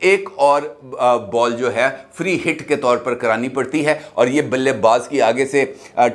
ایک اور بال جو ہے فری ہٹ کے طور پر کرانی پڑتی ہے، اور یہ بلے باز کی آگے سے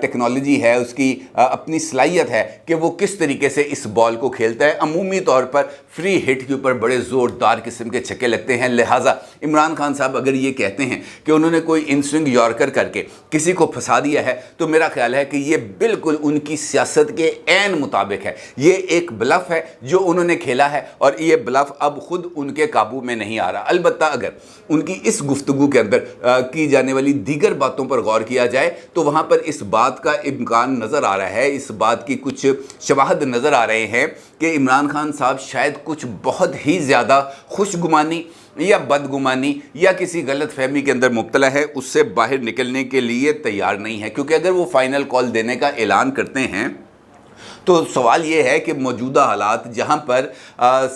ٹیکنالوجی ہے، اس کی اپنی صلاحیت ہے کہ وہ کس طریقے سے اس بال کو کھیلتا ہے۔ عمومی طور پر فری ہٹ کے اوپر بڑے زوردار قسم کے چھکے لگتے ہیں، لہٰذا عمران خان صاحب اگر یہ کہتے ہیں کہ انہوں نے کوئی ان سوئنگ یارکر کر کے کسی کو پھنسا دیا ہے تو میرا خیال ہے کہ یہ بالکل ان کی سیاست کے عین مطابق ہے۔ یہ ایک بلف ہے جو انہوں نے کھیلا ہے، اور یہ بلف اب خود ان کے قابو میں نہیں آ رہا۔ البتہ اگر ان کی اس گفتگو کے اندر کی جانے والی دیگر باتوں پر غور کیا جائے تو وہاں پر اس بات کا امکان نظر آ رہا ہے، اس بات کی کچھ شواہد نظر آ رہے ہیں کہ عمران خان صاحب شاید کچھ بہت ہی زیادہ خوش گمانی یا بدگمانی یا کسی غلط فہمی کے اندر مبتلا ہے، اس سے باہر نکلنے کے لیے تیار نہیں ہے، کیونکہ اگر وہ فائنل کال دینے کا اعلان کرتے ہیں تو سوال یہ ہے کہ موجودہ حالات جہاں پر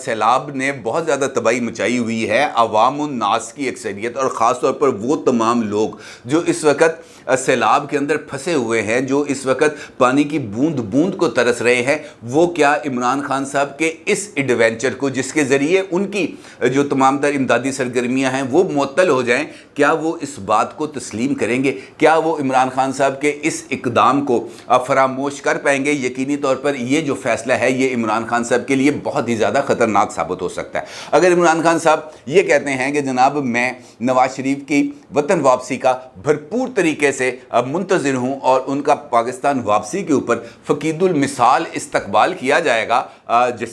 سیلاب نے بہت زیادہ تباہی مچائی ہوئی ہے، عوام الناس کی اکثریت اور خاص طور پر وہ تمام لوگ جو اس وقت سیلاب کے اندر پھنسے ہوئے ہیں، جو اس وقت پانی کی بوند بوند کو ترس رہے ہیں، وہ کیا عمران خان صاحب کے اس ایڈوینچر کو جس کے ذریعے ان کی جو تمام تر امدادی سرگرمیاں ہیں وہ معطل ہو جائیں، کیا وہ اس بات کو تسلیم کریں گے؟ کیا وہ عمران خان صاحب کے اس اقدام کو فراموش کر پائیں گے؟ یقینی طور پر یہ جو فیصلہ ہے یہ عمران خان صاحب کے لیے بہت ہی زیادہ خطرناک ثابت ہو سکتا ہے۔ اگر عمران خان صاحب یہ کہتے ہیں کہ جناب میں نواز شریف کی وطن واپسی کا بھرپور طریقے سے منتظر ہوں اور ان کا پاکستان واپسی کے اوپر فقید المثال استقبال کیا جائے گا،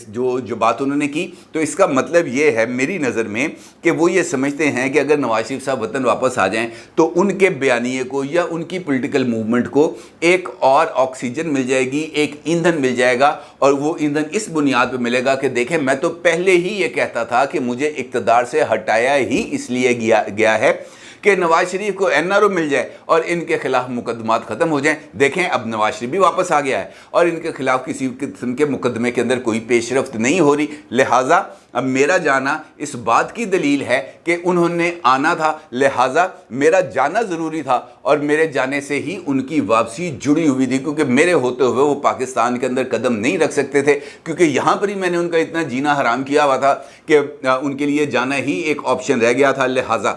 جو بات انہوں نے کی، تو اس کا مطلب یہ ہے میری نظر میں کہ وہ یہ سمجھتے ہیں کہ اگر نواز شریف صاحب وطن واپس آ جائیں تو ان کے بیانیے کو یا ان کی پولیٹیکل موومنٹ کو ایک اور آکسیجن مل جائے گی، ایک ایندھن مل جائے گا، اور وہ ایندھن اس بنیاد پہ ملے گا کہ دیکھیں میں تو پہلے ہی یہ کہتا تھا کہ مجھے اقتدار سے ہٹایا ہی اس لیے گیا ہے کہ نواز شریف کو این آر او مل جائے اور ان کے خلاف مقدمات ختم ہو جائیں۔ دیکھیں اب نواز شریف بھی واپس آ گیا ہے اور ان کے خلاف کسی قسم کے مقدمے کے اندر کوئی پیش رفت نہیں ہو رہی، لہٰذا اب میرا جانا اس بات کی دلیل ہے کہ انہوں نے آنا تھا، لہٰذا میرا جانا ضروری تھا، اور میرے جانے سے ہی ان کی واپسی جڑی ہوئی تھی، کیونکہ میرے ہوتے ہوئے وہ پاکستان کے اندر قدم نہیں رکھ سکتے تھے، کیونکہ یہاں پر ہی میں نے ان کا اتنا جینا حرام کیا ہوا تھا کہ ان کے لیے جانا ہی ایک آپشن رہ گیا تھا۔ لہٰذا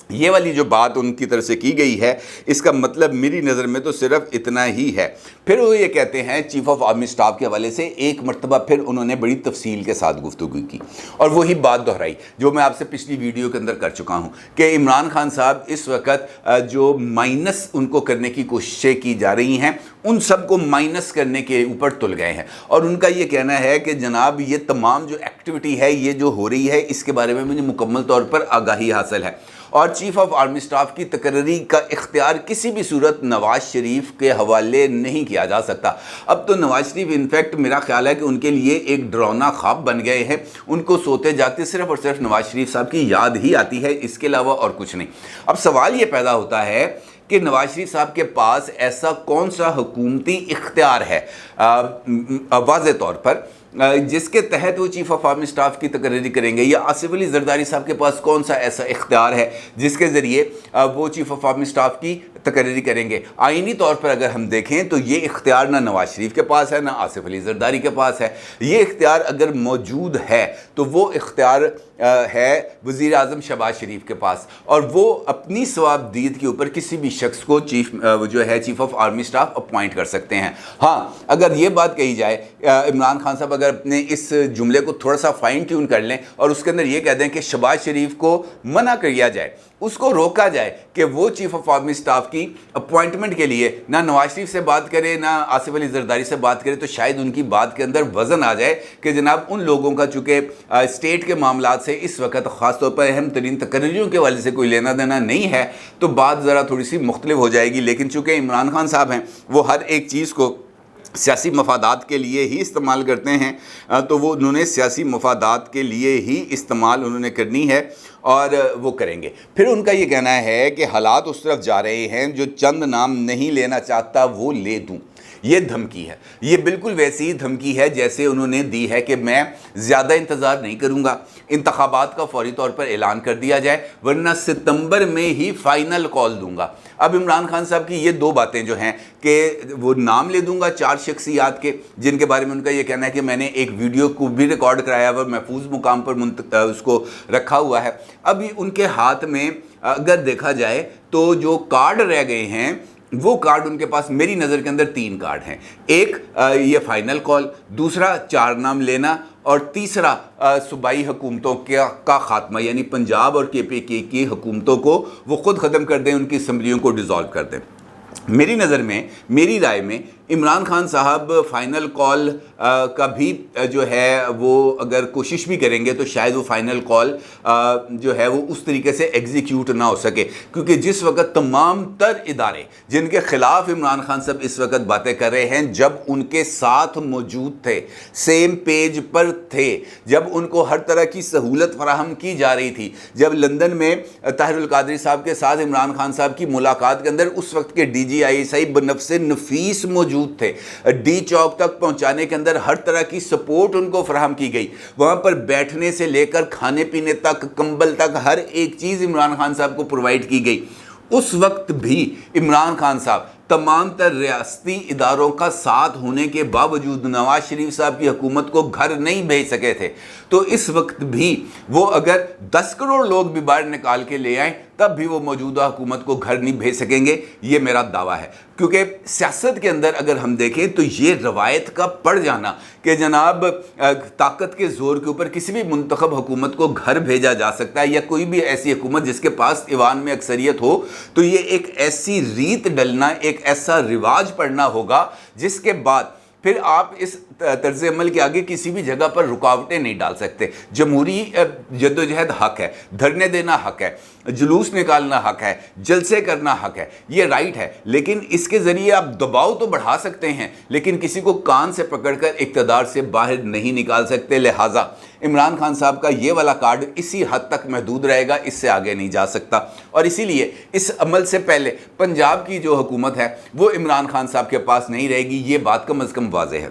یہ والی جو بات ان کی طرف سے کی گئی ہے اس کا مطلب میری نظر میں تو صرف اتنا ہی ہے۔ پھر وہ یہ کہتے ہیں چیف آف آرمی سٹاف کے حوالے سے ایک مرتبہ پھر انہوں نے بڑی تفصیل کے ساتھ گفتگو کی اور وہی بات دہرائی جو میں آپ سے پچھلی ویڈیو کے اندر کر چکا ہوں کہ عمران خان صاحب اس وقت جو مائنس ان کو کرنے کی کوششیں کی جا رہی ہیں ان سب کو مائنس کرنے کے اوپر تل گئے ہیں، اور ان کا یہ کہنا ہے کہ جناب یہ تمام جو ایکٹیویٹی ہے یہ جو ہو رہی ہے اس کے بارے میں مجھے مکمل طور پر آگاہی حاصل ہے، اور چیف آف آرمی سٹاف کی تقرری کا اختیار کسی بھی صورت نواز شریف کے حوالے نہیں کیا جا سکتا۔ اب تو نواز شریف انفیکٹ میرا خیال ہے کہ ان کے لیے ایک ڈراؤنا خواب بن گئے ہیں، ان کو سوتے جاگتے صرف اور صرف نواز شریف صاحب کی یاد ہی آتی ہے، اس کے علاوہ اور کچھ نہیں۔ اب سوال یہ پیدا ہوتا ہے کہ نواز شریف صاحب کے پاس ایسا کون سا حکومتی اختیار ہے واضح طور پر جس کے تحت وہ چیف آف آرمی سٹاف کی تقرری کریں گے، یا آصف علی زرداری صاحب کے پاس کون سا ایسا اختیار ہے جس کے ذریعے وہ چیف آف آرمی سٹاف کی تقرری کریں گے۔ آئینی طور پر اگر ہم دیکھیں تو یہ اختیار نہ نواز شریف کے پاس ہے نہ آصف علی زرداری کے پاس ہے۔ یہ اختیار اگر موجود ہے تو وہ اختیار ہے وزیر اعظم شہباز شریف کے پاس، اور وہ اپنی ثوابدید کے اوپر کسی بھی شخص کو chief of army staff appoint کر سکتے ہیں۔ ہاں اگر یہ بات کہی جائے، عمران خان صاحب اگر اپنے اس جملے کو تھوڑا سا فائن ٹیون کر لیں اور اس کے اندر یہ کہہ دیں کہ شہباز شریف کو منع کیا جائے، اس کو روکا جائے کہ وہ چیف آف آرمی سٹاف کی اپوائنٹمنٹ کے لیے نہ نواز شریف سے بات کرے نہ آصف علی زرداری سے بات کرے، تو شاید ان کی بات کے اندر وزن آ جائے کہ جناب ان لوگوں کا چونکہ اسٹیٹ کے معاملات سے اس وقت خاص طور پر اہم ترین تقرریوں کے حوالے سے کوئی لینا دینا نہیں ہے، تو بات ذرا تھوڑی سی مختلف ہو جائے گی۔ لیکن چونکہ عمران خان صاحب ہیں وہ ہر ایک چیز کو سیاسی مفادات کے لیے ہی استعمال کرتے ہیں، تو وہ انہوں نے سیاسی مفادات کے لیے ہی استعمال انہوں نے کرنی ہے اور وہ کریں گے۔ پھر ان کا یہ کہنا ہے کہ حالات اس طرف جا رہے ہیں جو چند نام نہیں لینا چاہتا وہ لے دوں۔ یہ دھمکی ہے، یہ بالکل ویسی ہی دھمکی ہے جیسے انہوں نے دی ہے کہ میں زیادہ انتظار نہیں کروں گا، انتخابات کا فوری طور پر اعلان کر دیا جائے ورنہ ستمبر میں ہی فائنل کال دوں گا۔ اب عمران خان صاحب کی یہ دو باتیں جو ہیں کہ وہ نام لے دوں گا 4 شخصیات کے جن کے بارے میں ان کا یہ کہنا ہے کہ میں نے ایک ویڈیو کو بھی ریکارڈ کرایا اور محفوظ مقام پر اس کو رکھا ہوا ہے۔ ابھی ان کے ہاتھ میں اگر دیکھا جائے تو جو کارڈ رہ گئے ہیں وہ کارڈ ان کے پاس میری نظر کے اندر 3 کارڈ ہیں، ایک یہ فائنل کال، دوسرا 4 نام لینا، اور تیسرا صوبائی حکومتوں کا خاتمہ، یعنی پنجاب اور KPK کی حکومتوں کو وہ خود ختم کر دیں، ان کی اسمبلیوں کو ڈیزالو کر دیں۔ میری نظر میں، میری رائے میں عمران خان صاحب فائنل کال کا بھی جو ہے وہ اگر کوشش بھی کریں گے تو شاید وہ فائنل کال جو ہے وہ اس طریقے سے ایگزیکیوٹ نہ ہو سکے، کیونکہ جس وقت تمام تر ادارے جن کے خلاف عمران خان صاحب اس وقت باتیں کر رہے ہیں جب ان کے ساتھ موجود تھے، سیم پیج پر تھے، جب ان کو ہر طرح کی سہولت فراہم کی جا رہی تھی، جب لندن میں طاہر القادری صاحب کے ساتھ عمران خان صاحب کی ملاقات کے اندر اس وقت کے DGI بنفس نفیس موجود تھے، ڈی چوک تک پہنچانے کے اندر ہر طرح کی سپورٹ ان کو فراہم کی گئی، وہاں پر بیٹھنے سے لے کر کھانے پینے تک، کمبل تک، ہر ایک چیز عمران خان صاحب کو پرووائڈ کی گئی۔ اس وقت بھی عمران خان صاحب تمام تر ریاستی اداروں کا ساتھ ہونے کے باوجود نواز شریف صاحب کی حکومت کو گھر نہیں بھیج سکے تھے، تو اس وقت بھی وہ اگر 10 کروڑ لوگ بھی باہر نکال کے لے آئیں تب بھی وہ موجودہ حکومت کو گھر نہیں بھیج سکیں گے، یہ میرا دعویٰ ہے۔ کیونکہ سیاست کے اندر اگر ہم دیکھیں تو یہ روایت کا پڑ جانا کہ جناب طاقت کے زور کے اوپر کسی بھی منتخب حکومت کو گھر بھیجا جا سکتا ہے، یا کوئی بھی ایسی حکومت جس کے پاس ایوان میں اکثریت ہو، تو یہ ایک ایسی ریت ڈلنا، ایک ایسا رواج پڑنا ہوگا جس کے بعد پھر آپ اس طرز عمل کے آگے کسی بھی جگہ پر رکاوٹیں نہیں ڈال سکتے۔ جمہوری جدوجہد حق ہے، دھرنے دینا حق ہے، جلوس نکالنا حق ہے، جلسے کرنا حق ہے، یہ رائٹ ہے، لیکن اس کے ذریعے آپ دباؤ تو بڑھا سکتے ہیں لیکن کسی کو کان سے پکڑ کر اقتدار سے باہر نہیں نکال سکتے۔ لہٰذا عمران خان صاحب کا یہ والا کارڈ اسی حد تک محدود رہے گا، اس سے آگے نہیں جا سکتا، اور اسی لیے اس عمل سے پہلے پنجاب کی جو حکومت ہے وہ عمران خان صاحب کے پاس نہیں رہے گی، یہ بات کم از کم واضح ہے۔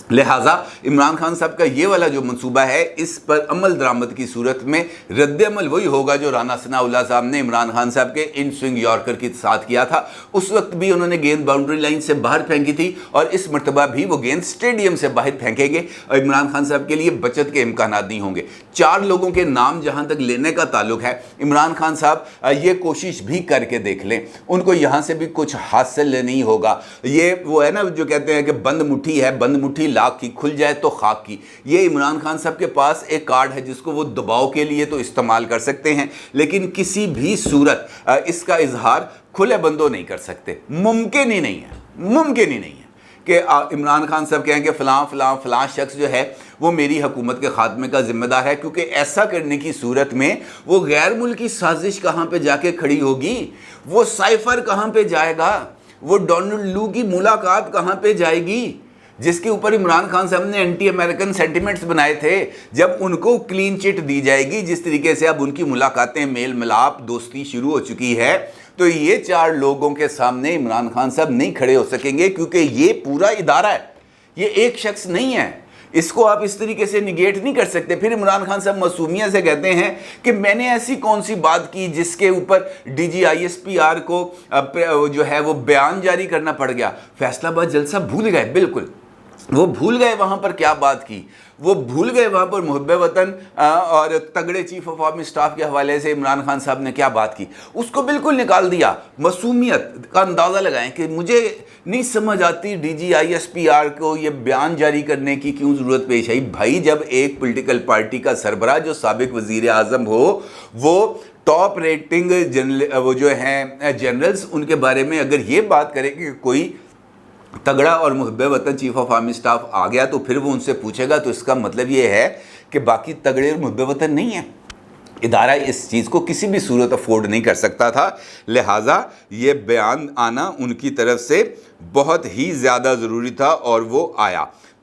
لہٰذا عمران خان صاحب کا یہ والا جو منصوبہ ہے اس پر عمل درآمد کی صورت میں رد عمل وہی ہوگا جو رانا ثناءاللہ صاحب نے عمران خان صاحب کے ان سوئنگ یارکر کے ساتھ کیا تھا۔ اس وقت بھی انہوں نے گیند باؤنڈری لائن سے باہر پھینکی تھی اور اس مرتبہ بھی وہ گیند سٹیڈیم سے باہر پھینکیں گے اور عمران خان صاحب کے لیے بچت کے امکانات نہیں ہوں گے۔ 4 لوگوں کے نام جہاں تک لینے کا تعلق ہے، عمران خان صاحب یہ کوشش بھی کر کے دیکھ لیں، ان کو یہاں سے بھی کچھ حاصل نہیں ہوگا۔ یہ وہ ہے نا جو کہتے ہیں کہ بند مٹھی ہے، بند مٹھی لاکھ کی، کھل جائے تو خاک کی۔ یہ عمران خان صاحب کے پاس ایک کارڈ ہے جس کو وہ دباؤ کے لیے تو استعمال کر سکتے ہیں، لیکن کسی بھی صورت اس کا اظہار کھلے بندوں نہیں کر سکتے، ممکن ہی نہیں ہے کہ عمران خان صاحب کہیں کہ فلاں شخص جو ہے وہ میری حکومت کے خاتمے کا ذمہ دار ہے، کیونکہ ایسا کرنے کی صورت میں وہ غیر ملکی سازش کہاں پہ جا کے کھڑی ہوگی، وہ سائفر کہاں پہ جائے گا، وہ ڈونلڈ لو کی ملاقات کہاں پہ جائے گی جس کے اوپر عمران خان صاحب نے اینٹی امریکن سینٹیمنٹس بنائے تھے۔ جب ان کو کلین چٹ دی جائے گی، جس طریقے سے اب ان کی ملاقاتیں، میل ملاپ، دوستی شروع ہو چکی ہے، تو یہ 4 لوگوں کے سامنے عمران خان صاحب نہیں کھڑے ہو سکیں گے، کیونکہ یہ پورا ادارہ ہے، یہ ایک شخص نہیں ہے، اس کو آپ اس طریقے سے نگیٹ نہیں کر سکتے۔ پھر عمران خان صاحب معصومیت سے کہتے ہیں کہ میں نے ایسی کون سی بات کی جس کے اوپر DGISPR کو جو ہے وہ بیان جاری کرنا پڑ گیا۔ فیصلہ آباد جلسہ بھول گئے، بالکل وہ بھول گئے وہاں پر کیا بات کی، وہ بھول گئے وہاں پر محب وطن اور تگڑے چیف آف آرمی سٹاف کے حوالے سے عمران خان صاحب نے کیا بات کی، اس کو بالکل نکال دیا۔ معصومیت کا اندازہ لگائیں کہ مجھے نہیں سمجھ آتی DGISPR کو یہ بیان جاری کرنے کی کیوں ضرورت پیش آئی۔ بھائی جب ایک پولیٹیکل پارٹی کا سربراہ جو سابق وزیر اعظم ہو، وہ ٹاپ ریٹنگ وہ جو ہیں جنرلز، ان کے بارے میں اگر یہ بات کرے کہ کوئی تگڑا اور محب وطن چیف آف آرمی سٹاف آ گیا تو پھر وہ ان سے پوچھے گا، تو اس کا مطلب یہ ہے کہ باقی تگڑے اور محب وطن نہیں ہیں۔ ادارہ اس چیز کو کسی بھی صورت افورڈ نہیں کر سکتا تھا، لہٰذا یہ بیان آنا ان کی طرف سے بہت ہی زیادہ ضروری تھا اور وہ آیا۔